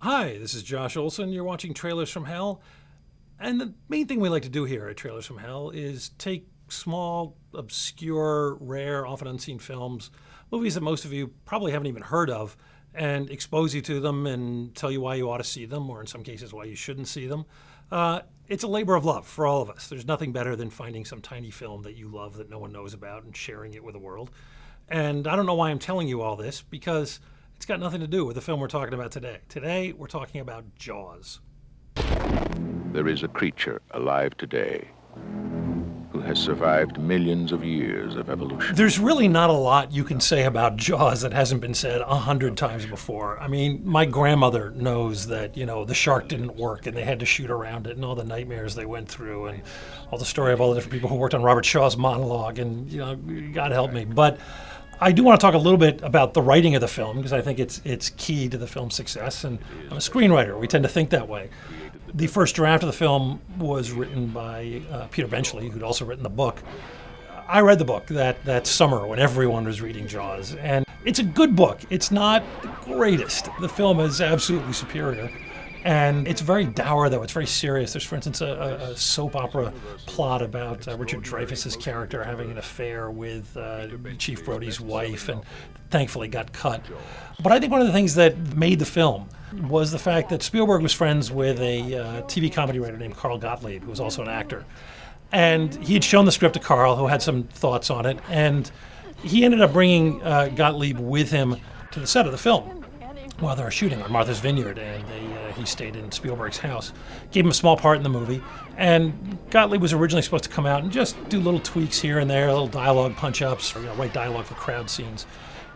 Hi, this is Josh Olson. You're watching Trailers from Hell. And the main thing we like to do here at Trailers from Hell is take small, obscure, rare, often unseen films, movies that most of you probably haven't even heard of, and expose you to them and tell you why you ought to see them, or in some cases why you shouldn't see them. It's a labor of love for all of us. There's nothing better than finding some tiny film that you love that no one knows about and sharing it with the world. And I don't know why I'm telling you all this, because it's got nothing to do with the film we're talking about today. Today, we're talking about Jaws. There is a creature alive today who has survived millions of years of evolution. There's really not a lot you can say about Jaws that hasn't been said 100 times before. I mean, my grandmother knows that, the shark didn't work and they had to shoot around it and all the nightmares they went through and all the story of all the different people who worked on Robert Shaw's monologue and, God help me. But I do want to talk a little bit about the writing of the film because I think it's key to the film's success, and I'm a screenwriter. We tend to think that way. The first draft of the film was written by Peter Benchley, who'd also written the book. I read the book that summer when everyone was reading Jaws, and it's a good book. It's not the greatest. The film is absolutely superior. And it's very dour, though. It's very serious. There's, for instance, a soap opera plot about Richard Dreyfuss's character having an affair with Chief Brody's wife, and thankfully got cut. But I think one of the things that made the film was the fact that Spielberg was friends with a TV comedy writer named Carl Gottlieb, who was also an actor. And he had shown the script to Carl, who had some thoughts on it, and he ended up bringing Gottlieb with him to the set of the film while they were shooting on Martha's Vineyard, and he stayed in Spielberg's house. Gave him a small part in the movie, and Gottlieb was originally supposed to come out and just do little tweaks here and there, little dialogue punch-ups, or write dialogue for crowd scenes.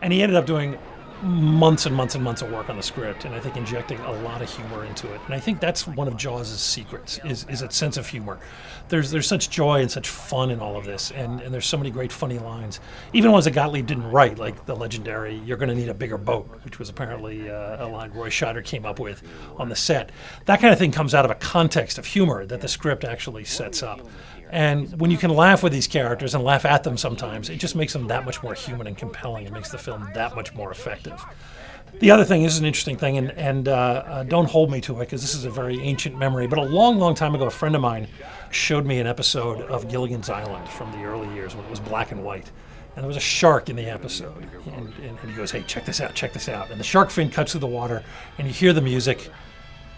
And he ended up doing months and months and months of work on the script, and I think injecting a lot of humor into it. And I think that's one of Jaws' secrets, is its sense of humor. There's such joy and such fun in all of this, and there's so many great funny lines. Even ones that Gottlieb didn't write, like the legendary, "You're gonna need a bigger boat," which was apparently a line Roy Scheider came up with on the set. That kind of thing comes out of a context of humor that the script actually sets up. And when you can laugh with these characters and laugh at them sometimes, it just makes them that much more human and compelling. It makes the film that much more effective. The other thing, this is an interesting thing, and don't hold me to it because this is a very ancient memory, but a long, long time ago, a friend of mine showed me an episode of Gilligan's Island from the early years when it was black and white. And there was a shark in the episode. And he goes, "Hey, check this out, check this out." And the shark fin cuts through the water, and you hear the music.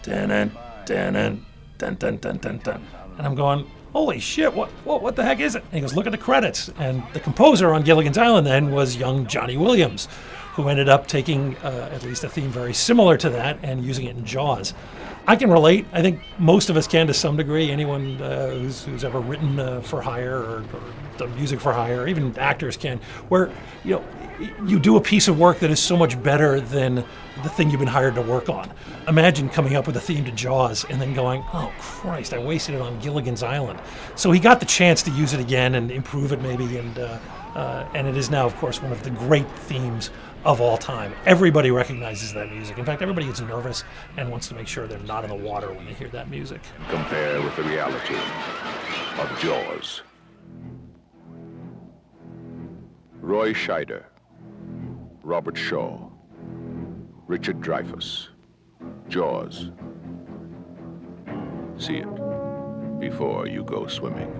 Dun, dun, dun, dun, dun, dun, dun, dun. And I'm going, holy shit, what the heck is it? And he goes, look at the credits. And the composer on Gilligan's Island then was young Johnny Williams, who ended up taking at least a theme very similar to that and using it in Jaws. I can relate. I think most of us can to some degree. Anyone who's ever written for hire or done music for hire, or even actors can, where you do a piece of work that is so much better than the thing you've been hired to work on. Imagine coming up with a theme to Jaws and then going, oh Christ, I wasted it on Gilligan's Island. So he got the chance to use it again and improve it maybe, and it is now, of course, one of the great themes of all time. Everybody recognizes that music. In fact, everybody gets nervous and wants to make sure they're not in the water when they hear that music. Compare with the reality of Jaws. Roy Scheider, Robert Shaw, Richard Dreyfuss, Jaws. See it before you go swimming.